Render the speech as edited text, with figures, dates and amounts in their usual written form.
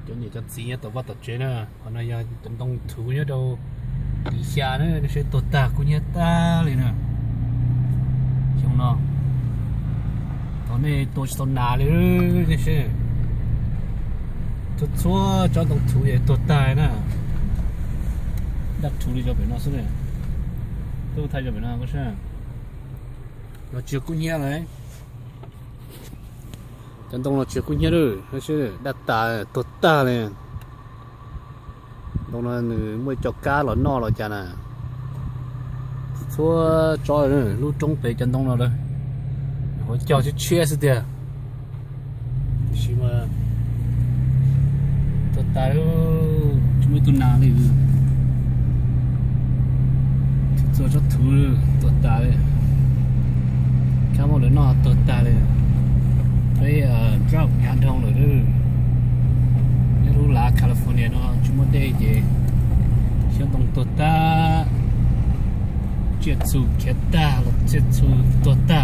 就你这职业都不得劲呢，可能要等到土也都底下呢，那些多大姑娘大了呢，行喏，到那多到哪里了那些，这错找到土也多大呢，那土里就变那是呢，都太就变那个是，那接姑娘来。Chân tông là chiếc cuối nhớ rồi, hay chứ đặt tà tốt ta này, tông là mới cho cá lợn no rồi chả nè, xua cho rồi lúc trống về chân tông rồi, hồi cho chứ chia sự tiền, chỉ mà tốt ta đó, chúng mới tuần nào đi, cho thú tốt ta đấy, cá mò lợn no tốt ta đấy. Với drop ngàn thông rồi đó nhớ lúc là California nó chúng mình đây gì xem tổng tốt ta chết su chết ta chết su tốt ta